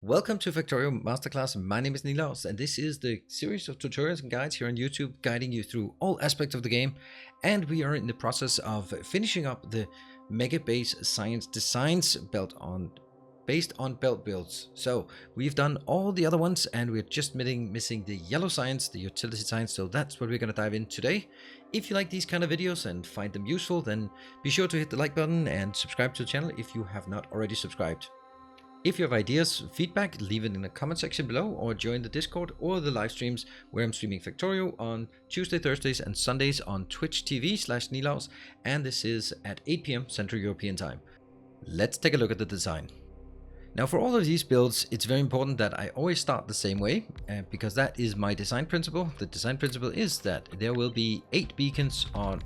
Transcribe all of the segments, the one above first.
Welcome to Factorio Masterclass. My name is Nilaus, and this is the series of tutorials and guides here on YouTube guiding you through all aspects of the game. And we are in the process of finishing up the Megabase science designs based on belt builds. So we've done all the other ones, and we're just missing the yellow science, the utility science. So that's what we're going to dive in today. If you like these kind of videos and find them useful, then be sure to hit the like button and subscribe to the channel if you have not already subscribed. If you have ideas, feedback, leave it in the comment section below or join the Discord or the live streams where I'm streaming Factorio on Tuesday, Thursdays and Sundays on Twitch TV/Nilaus, and this is at 8 PM Central European Time. Let's take a look at the design. Now for all of these builds, it's very important that I always start the same way because that is my design principle. The design principle is that there will be 8 beacons on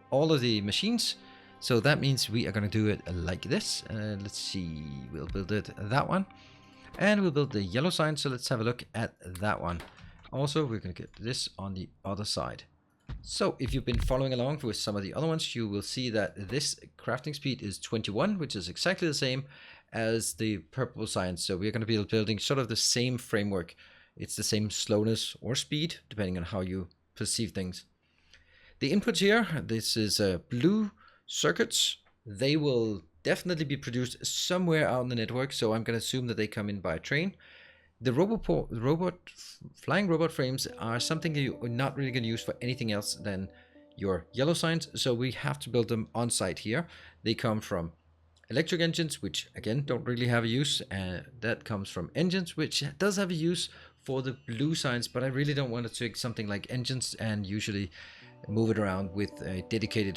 all of the machines. So that means we are going to do it like this. Let's see, we'll build it that one. And we'll build the yellow sign, so let's have a look at that one. Also, we're going to get this on the other side. So if you've been following along with some of the other ones, you will see that this crafting speed is 21, which is exactly the same as the purple sign. So we're going to be building sort of the same framework. It's the same slowness or speed, depending on how you perceive things. The inputs here, this is blue circuits. They will definitely be produced somewhere out in the network, so I'm going to assume that they come in by train. The flying robot frames are something that you're not really going to use for anything else than your yellow signs, so we have to build them on site here. They come from electric engines, which again don't really have a use, and that comes from engines, which does have a use for the blue signs, but I really don't want to take something like engines and usually move it around with a dedicated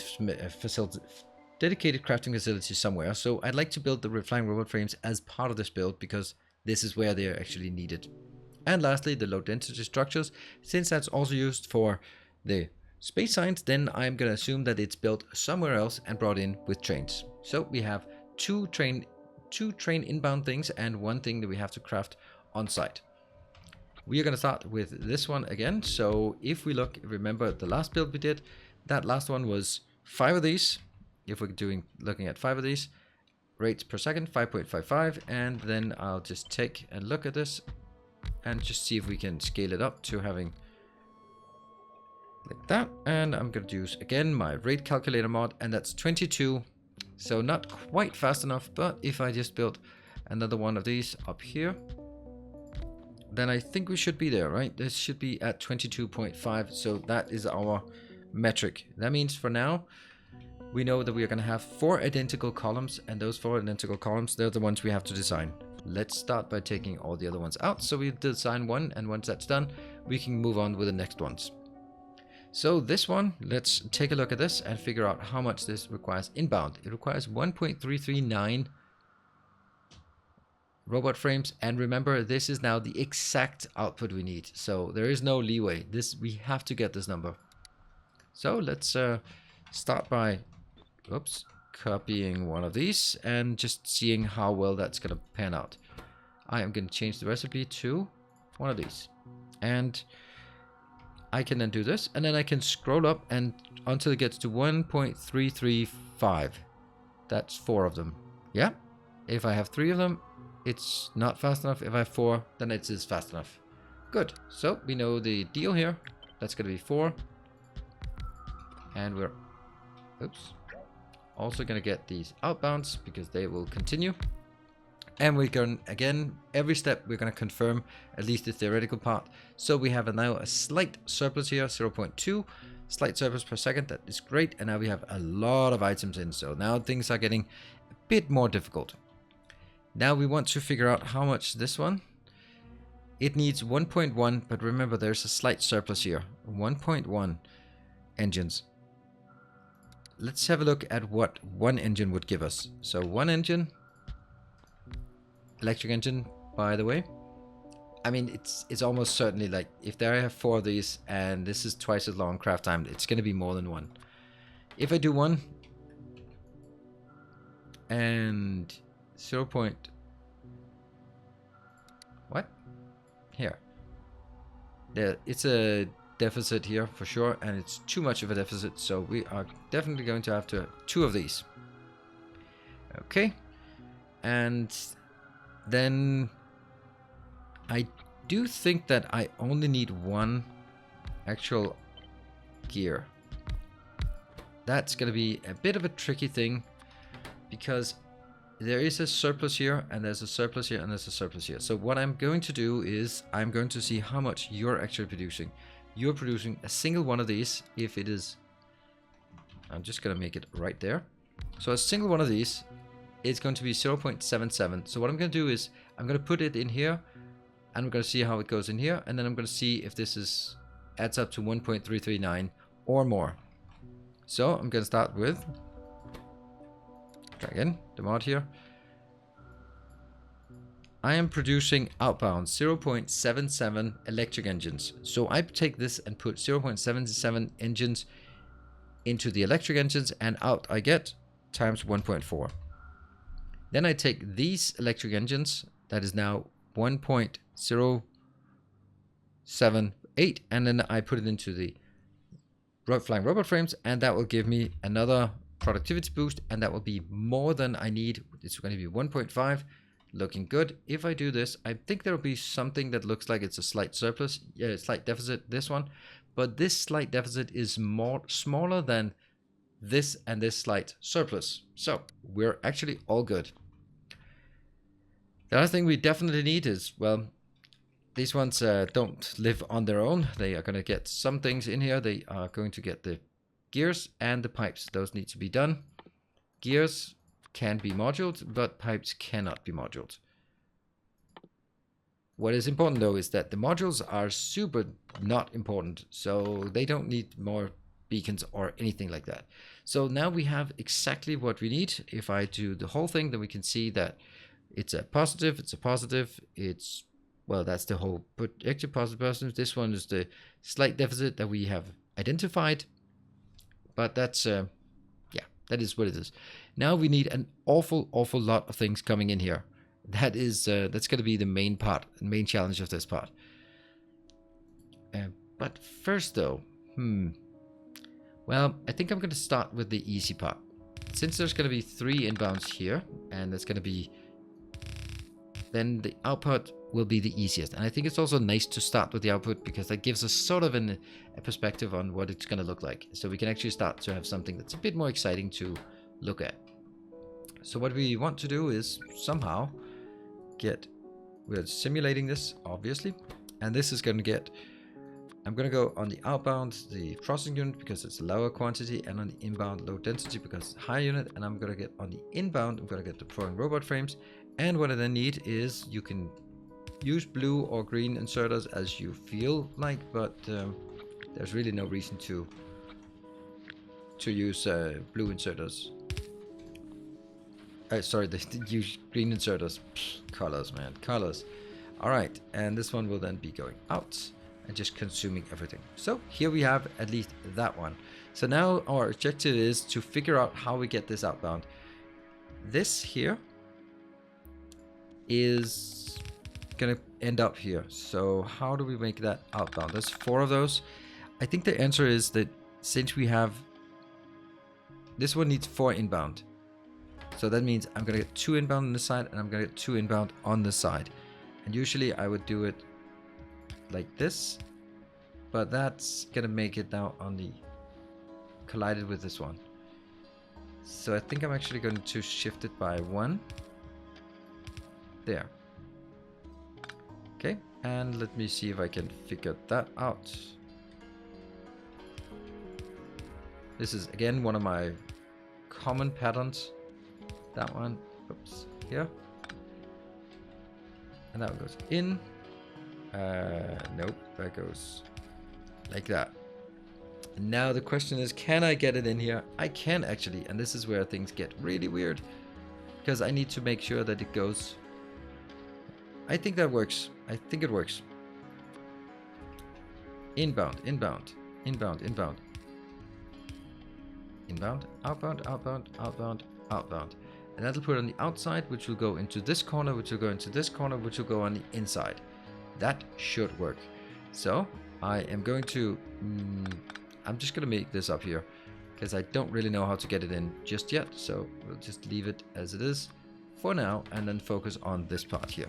crafting facility somewhere. So I'd like to build the flying robot frames as part of this build because this is where they're actually needed. And lastly, the low density structures, since that's also used for the space signs, then I'm going to assume that it's built somewhere else and brought in with trains. So we have two train inbound things and one thing that we have to craft on site. We are going to start with this one again. So if we remember the last build we did, that last one was 5 of these. If we're looking at 5 of these, rates per second, 5.55. And then I'll just take a look at this and just see if we can scale it up to having like that. And I'm going to use again my rate calculator mod, and that's 22. So not quite fast enough, but if I just built another one of these up here, then I think we should be there, right? This should be at 22.5. So that is our metric. That means for now, we know that we are going to have 4 identical columns, and those 4 identical columns, they're the ones we have to design. Let's start by taking all the other ones out. So we design one, and once that's done, we can move on with the next ones. So this one, let's take a look at this and figure out how much this requires inbound. It requires 1.339 robot frames, and remember, this is now the exact output we need, so there is no leeway. We have to get this number. So let's start by copying one of these and just seeing how well that's gonna pan out. I am gonna change the recipe to one of these, and I can then do this, and then I can scroll up and until it gets to 1.335. That's 4 of them. Yeah, if I have 3 of them, it's not fast enough. If I have 4, then it is fast enough. Good. So we know the deal here. That's going to be 4. And we're also going to get these outbounds because they will continue. And we're going, again, every step we're going to confirm at least the theoretical part. So we have now a slight surplus here, 0.2. Slight surplus per second. That is great. And now we have a lot of items in. So now things are getting a bit more difficult. Now we want to figure out how much this one. It needs 1.1, but remember there's a slight surplus here. 1.1 engines. Let's have a look at what one engine would give us. So one engine, electric engine, by the way. I mean, it's almost certainly like if there I have 4 of these and this is twice as long craft time, it's going to be more than 1. If I do 1 and 0. What? Here. It's a deficit here for sure, and it's too much of a deficit, so we are definitely going to have 2 of these. Okay. And then I do think that I only need one actual gear. That's going to be a bit of a tricky thing because there is a surplus here and there's a surplus here and there's a surplus here. So what I'm going to do is I'm going to see how much you're actually producing. You're producing a single one of these. If it is, I'm just going to make it right there. So a single one of these is going to be 0.77. So what I'm going to do is I'm going to put it in here and I'm going to see how it goes in here. And then I'm going to see if this is adds up to 1.339 or more. So I'm going to start with, try again, the mod here. I am producing outbound 0.77 electric engines. So I take this and put 0.77 engines into the electric engines, and out I get times 1.4. Then I take these electric engines, that is now 1.078, and then I put it into the flying robot frames, and that will give me another productivity boost, and that will be more than I need. It's going to be 1.5, looking good. If I do this, I think there will be something that looks like it's a slight surplus, slight deficit, this one, but this slight deficit is smaller than this and this slight surplus. So we're actually all good. The other thing we definitely need is, well, these ones don't live on their own. They are going to get some things in here. They are going to get the gears and the pipes. Those need to be done. Gears can be moduled, but pipes cannot be moduled. What is important though is that the modules are super not important. So they don't need more beacons or anything like that. So now we have exactly what we need. If I do the whole thing, then we can see that it's a positive, it's a positive, it's, well, that's the whole projected positive. This one is the slight deficit that we have identified. But that's, yeah, that is what it is. Now we need an awful lot of things coming in here. That is, that's going to be the main part, the main challenge of this part. But first though, well, I think I'm going to start with the easy part. Since there's going to be 3 inbounds here, and it's going to be, then the output will be the easiest. And I think it's also nice to start with the output because that gives us sort of a perspective on what it's going to look like. So we can actually start to have something that's a bit more exciting to look at. So what we want to do is somehow we're simulating this, obviously. And this is going to get, I'm going to go on the outbound, the processing unit, because it's a lower quantity, and on the inbound, low density, because it's a high unit. And I'm going to get on the inbound, I'm going to get the deploying robot frames. And what I then need is, you can use blue or green inserters as you feel like, but there's really no reason to use blue inserters. Sorry, use green inserters. Colors, man, colors. All right, and this one will then be going out and just consuming everything. So here we have at least that one. So now our objective is to figure out how we get this outbound. This here is gonna end up here. So how do we make that outbound? There's 4 of those. I think the answer is that since we have, this one needs 4 inbound. So that means I'm gonna get 2 inbound on this side, and I'm gonna get 2 inbound on this side. And usually I would do it like this, but that's gonna make it now on the collided with this one. So I think I'm actually going to shift it by 1. There. Okay, and let me see if I can figure that out. This is again one of my common patterns. That one, oops, here. And that one goes in. Nope, that goes like that. And now the question is, can I get it in here? I can actually, and this is where things get really weird, because I need to make sure that it goes. I think that works. I think it works. Inbound, inbound, inbound, inbound. Inbound, outbound, outbound, outbound, outbound. And that'll put it on the outside, which will go into this corner, which will go into this corner, which will go on the inside. That should work. So I am going to, I'm just going to make this up here because I don't really know how to get it in just yet. So we'll just leave it as it is for now and then focus on this part here.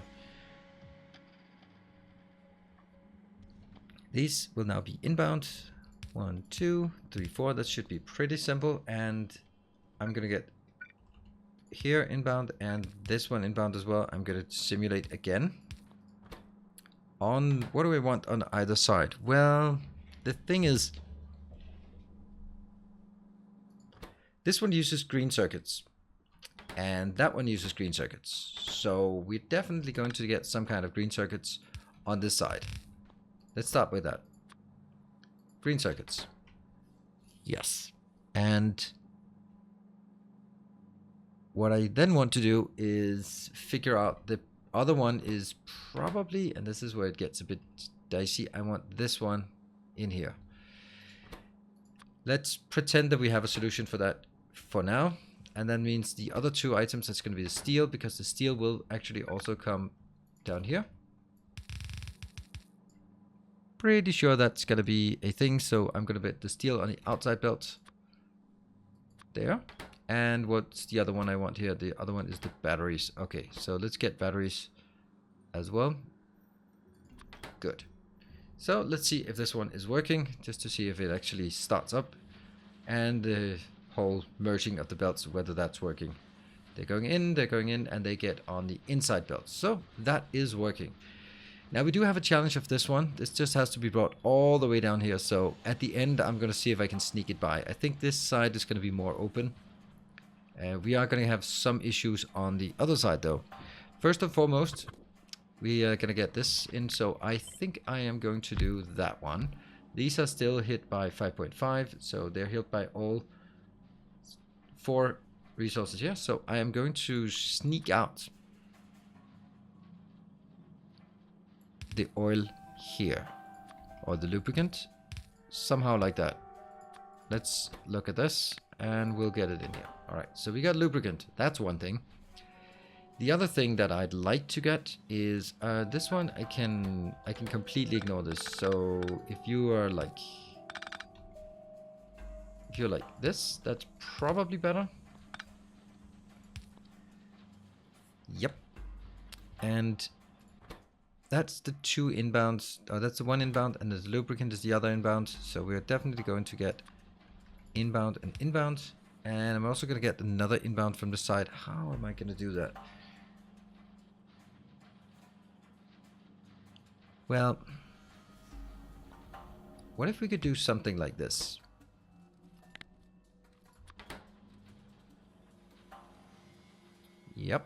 These will now be inbound. 1, 2, 3, 4. That should be pretty simple. And I'm gonna get here inbound and this one inbound as well. I'm gonna simulate again. On what do we want on either side? Well, the thing is, this one uses green circuits and that one uses green circuits. So we're definitely going to get some kind of green circuits on this side. Let's start with that. Green circuits. Yes. And what I then want to do is figure out the other one is probably, and this is where it gets a bit dicey, I want this one in here. Let's pretend that we have a solution for that for now. And that means the other two items, that's going to be the steel, because the steel will actually also come down here. Pretty sure that's going to be a thing, so I'm going to put the steel on the outside belt. There. And what's the other one I want here? The other one is the batteries. Okay, so let's get batteries as well. Good. So let's see if this one is working, just to see if it actually starts up. And the whole merging of the belts, whether that's working. They're going in, and they get on the inside belt. So that is working. Now we do have a challenge of this one. This just has to be brought all the way down here. So at the end, I'm going to see if I can sneak it by. I think this side is going to be more open. We are going to have some issues on the other side though. First and foremost, we are going to get this in. So I think I am going to do that one. These are still hit by 5.5. So they're hit by all 4 resources here. So I am going to sneak out the oil here, or the lubricant, somehow like that. Let's look at this and we'll get it in here. All right, so we got lubricant. That's one thing. The other thing that I'd like to get is this one. I can completely ignore this. So if you're like this, that's probably better. Yep. And that's the 2 inbounds. Oh, that's the 1 inbound, and the lubricant is the other inbound. So we're definitely going to get inbound and inbound. And I'm also going to get another inbound from the side. How am I going to do that? Well, what if we could do something like this? Yep.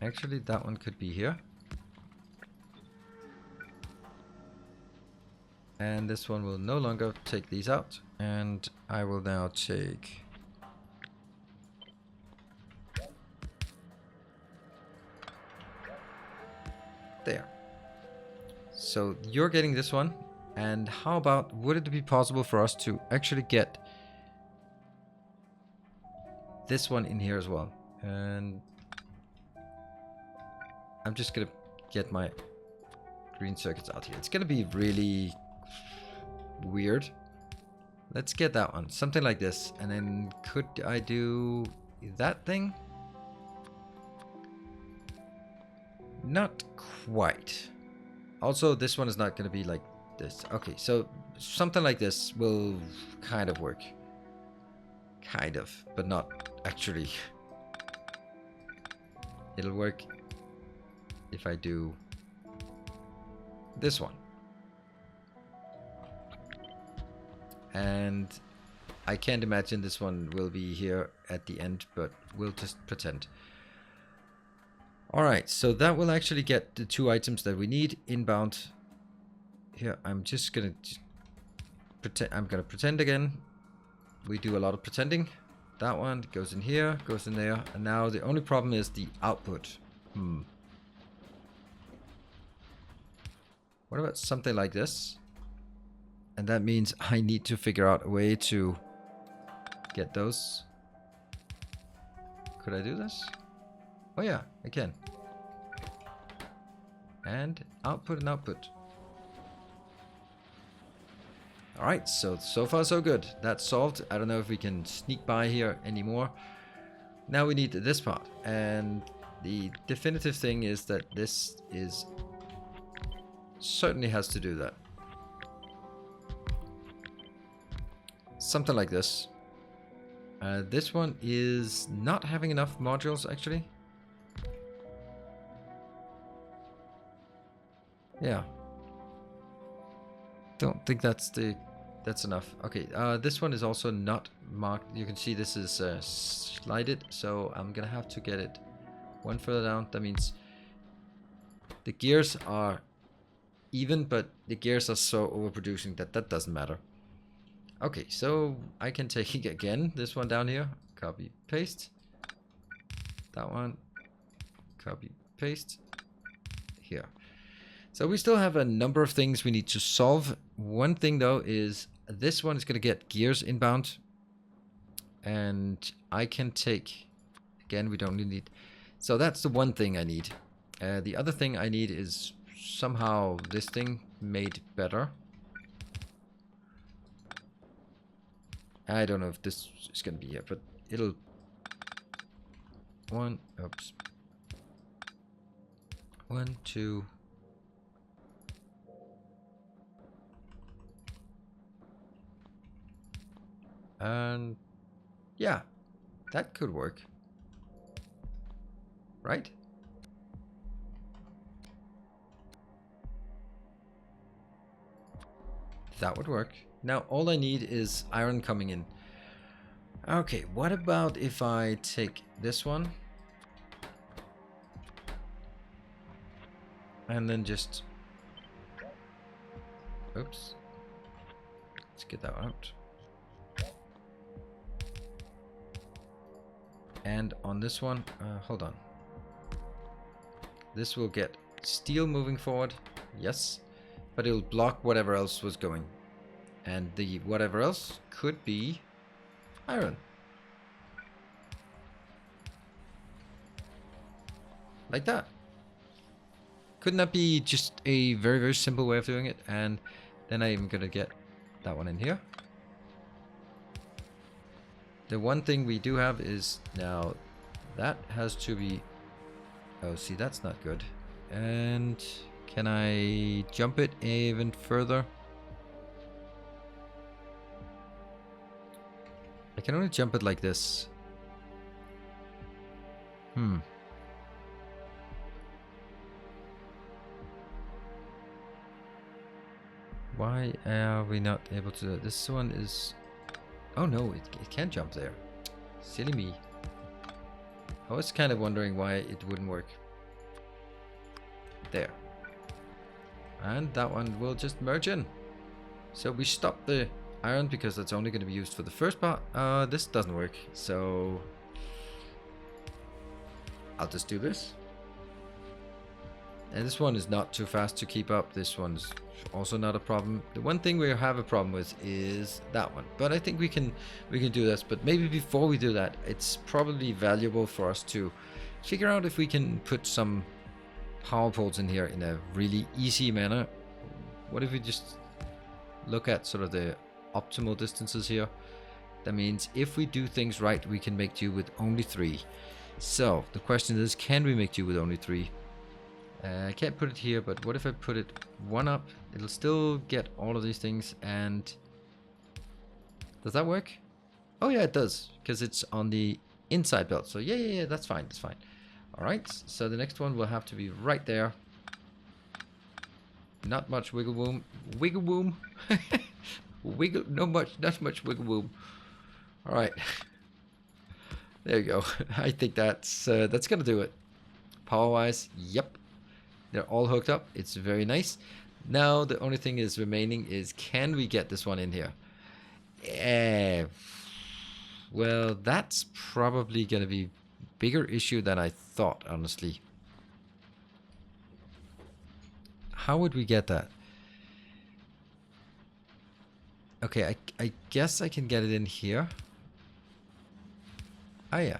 Actually, that one could be here. And this one will no longer take these out. And I will now take... there. So you're getting this one. And how about, would it be possible for us to actually get this one in here as well? And I'm just gonna get my green circuits out here. It's gonna be really weird. Let's get that one, something like this. And then could I do that thing? Not quite. Also, this one is not going to be like this. Okay, so something like this will kind of work. Kind of, but not actually. It'll work if I do this one. And I can't imagine this one will be here at the end, but we'll just pretend. Alright, so that will actually get the 2 items that we need inbound. Here, I'm just gonna pretend. I'm gonna pretend again. We do a lot of pretending. That one goes in here, goes in there, and now the only problem is the output. What about something like this? And that means I need to figure out a way to get those. Could I do this? Oh yeah, I can. And output and output. Alright, so far so good. That's solved. I don't know if we can sneak by here anymore. Now we need this part. And the definitive thing is that this is certainly has to do that. something like this. This one is not having enough modules, actually. Yeah. Don't think that's enough. Okay, this one is also not marked. You can see this is slided, so I'm gonna have to get it one further down. That means the gears are even, but the gears are so overproducing that that doesn't matter. Okay, so I can take again this one down here, copy, paste, that one, copy, paste, here. So we still have a number of things we need to solve. One thing though is this one is going to get gears inbound, and I can take, again, we don't need, so that's the one thing I need. The other thing I need is somehow this thing made better. I don't know if this is going to be here, but it'll, oops, 1, 2, and yeah, that could work, right? That would work. Now all I need is iron coming in. Okay, what about if I take this one and then just, oops, let's get that out. And on this one, hold on. This will get steel moving forward, yes, but it'll block whatever else was going. And the whatever else could be iron. Like that. Couldn't that be just a very, very simple way of doing it? And then I'm gonna get that one in here. The one thing we do have is now that has to be, oh, see, that's not good. And can I jump it even further? I can only jump it like this. Why are we not able to? This one is, oh no, it can't jump there. Silly me. I was kind of wondering why it wouldn't work. There. And that one will just merge in. So we stop the iron because that's only going to be used for the first part. This doesn't work, so I'll just do this. And this one is not too fast to keep up. This one's also not a problem. The one thing we have a problem with is that one. But I think we can do this. But maybe before we do that, it's probably valuable for us to figure out if we can put some power poles in here in a really easy manner. What if we just look at sort of the optimal distances here? That means if we do things right, we can make do with only 3. So the question is, can we make do with only 3? I can't put it here, but what if I put it 1 up? It'll still get all of these things. And does that work? Oh yeah, it does, because it's on the inside belt. So yeah, that's fine, that's fine. All right, so the next one will have to be right there. Not much wiggle room. Wiggle room. Wiggle, not much wiggle room. All right. There you go. I think that's gonna do it. Power wise, yep. They're all hooked up. It's very nice. Now the only thing is remaining is, can we get this one in here? Well, that's probably gonna be a bigger issue than I thought, honestly. How would we get that? Okay, I guess I can get it in here. Oh yeah.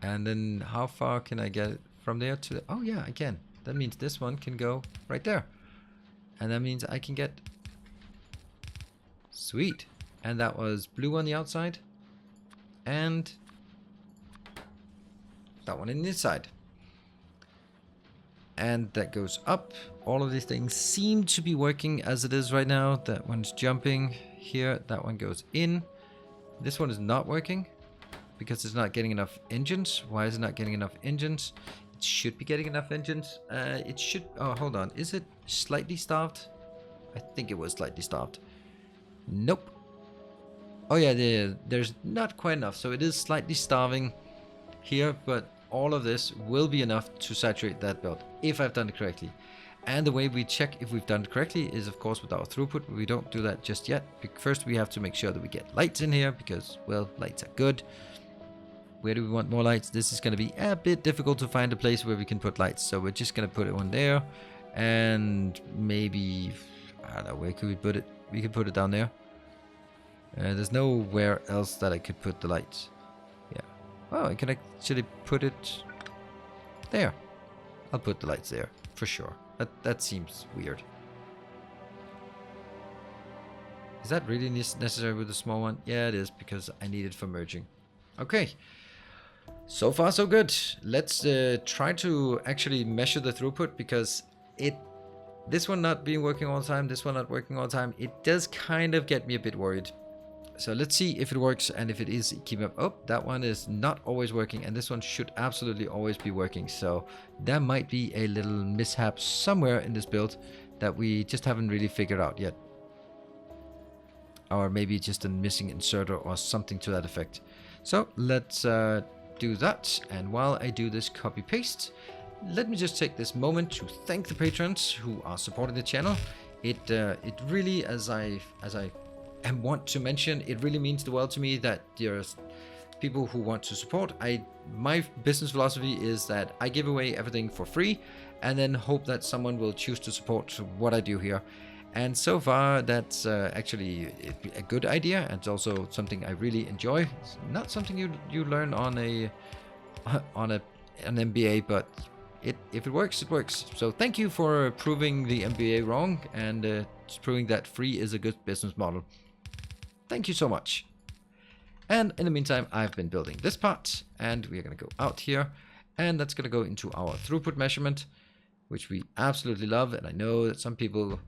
And then how far can I get it from there to the, oh yeah, I can. That means this one can go right there. And that means I can get, sweet. And that was blue on the outside. And that one in the inside. and that goes up. All of these things seem to be working as it is right now. That one's jumping here, that one goes in. This one is not working because it's not getting enough engines. Why is it not getting enough engines? It should be getting enough engines. It should, oh, hold on. Is it slightly starved? I think it was slightly starved. Nope. Oh yeah, there's not quite enough. So it is slightly starving here, but all of this will be enough to saturate that belt if I've done it correctly. And the way we check if we've done it correctly is, of course, with our throughput. We don't do that just yet. First, we have to make sure that we get lights in here because, well, lights are good. Where do we want more lights? This is going to be a bit difficult to find a place where we can put lights. So we're just going to put it one there. And maybe, I don't know, where could we put it? We could put it down there. There's nowhere else that I could put the lights. Yeah. Oh, I can actually put it there. I'll put the lights there for sure. That seems weird. Is that really necessary with the small one? Yeah, it is, because I need it for merging. Okay. So far, so good. Let's try to actually measure the throughput, because this one not being working all the time, this one not working all the time, it does kind of get me a bit worried. So let's see if it works, and if it is keeping up. Oh, that one is not always working, and this one should absolutely always be working. So that might be a little mishap somewhere in this build that we just haven't really figured out yet. Or maybe just a missing inserter or something to that effect. So let's do that. And while I do this copy paste, let me just take this moment to thank the patrons who are supporting the channel. It really, as I want to mention, it really means the world to me that there's people who want to support. My business philosophy is that I give away everything for free and then hope that someone will choose to support what I do here. And so far, that's actually a good idea. And it's also something I really enjoy. It's not something you learn on an MBA, but if it works, it works. So thank you for proving the MBA wrong and proving that free is a good business model. Thank you so much. And in the meantime, I've been building this part, and we're going to go out here, and that's going to go into our throughput measurement, which we absolutely love. And I know that some people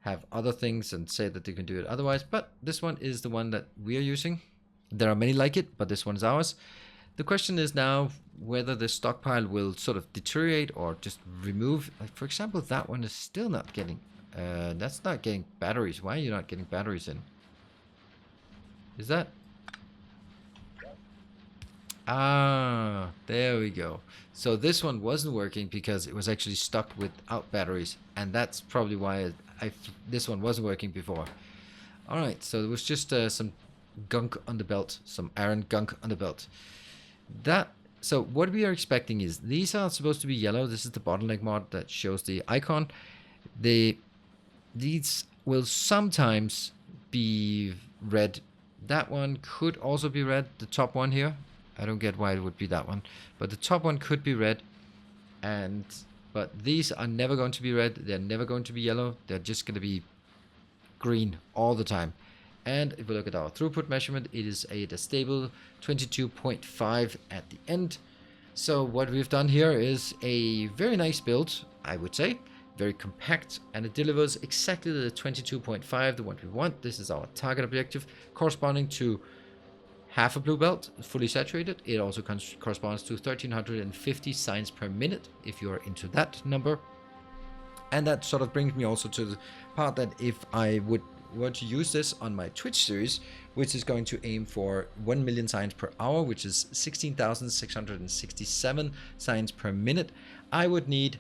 have other things and say that they can do it otherwise, but this one is the one that we are using. There are many like it, but this one is ours. The question is now whether the stockpile will sort of deteriorate or just remove. Like, for example, that one is still not getting, that's not getting batteries. Why are you not getting batteries in? Is that? Ah, there we go. So this one wasn't working because it was actually stuck without batteries, and that's probably why this one wasn't working before. All right, so there was just some gunk on the belt, some iron gunk on the belt. So what we are expecting is these are supposed to be yellow. This is the bottleneck mod that shows the icon. These will sometimes be red. That one could also be red, the top one here. I don't get why it would be that one, but the top one could be red. But these are never going to be red. They're never going to be yellow. They're just going to be green all the time. And if we look at our throughput measurement, it is at a stable 22.5 at the end. So what we've done here is a very nice build, I would say. Very compact, and it delivers exactly the 22.5, the one we want. This is our target objective, corresponding to half a blue belt, fully saturated. It also corresponds to 1350 signs per minute, if you're into that number. And that sort of brings me also to the part that if I were to use this on my Twitch series, which is going to aim for 1 million signs per hour, which is 16,667 signs per minute, I would need,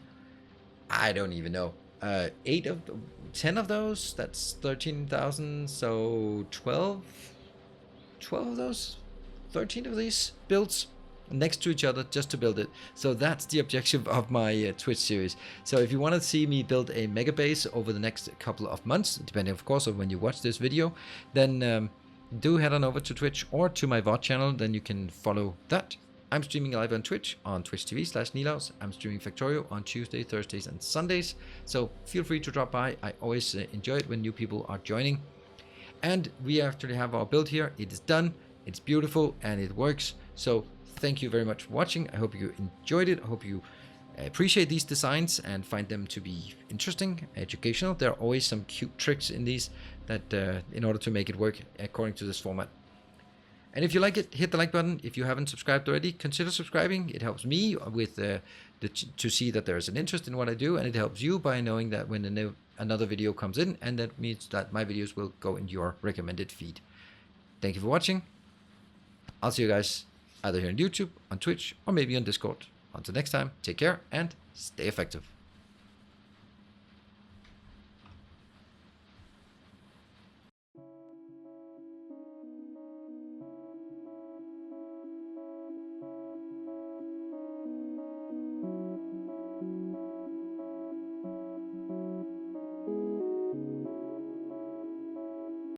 I don't even know, 10 of those. That's 13,000. So 12 of those, 13 of these builds next to each other just to build it. So that's the objective of my Twitch series. So if you want to see me build a Megabase over the next couple of months, depending of course on when you watch this video, then do head on over to Twitch or to my VOD channel, then you can follow that. I'm streaming live on Twitch, on twitch.tv/Nilaus. I'm streaming Factorio on Tuesday, Thursdays, and Sundays. So feel free to drop by. I always enjoy it when new people are joining. And we actually have our build here. It is done. It's beautiful and it works. So thank you very much for watching. I hope you enjoyed it. I hope you I appreciate these designs and find them to be interesting, educational. There are always some cute tricks in these that in order to make it work according to this format. And if you like it, hit the like button. If you haven't subscribed already, consider subscribing. It helps me with to see that there is an interest in what I do, and it helps you by knowing that when another video comes in, and that means that my videos will go in your recommended feed. Thank you for watching. I'll see you guys either here on YouTube, on Twitch, or maybe on Discord. Until next time, take care and stay effective.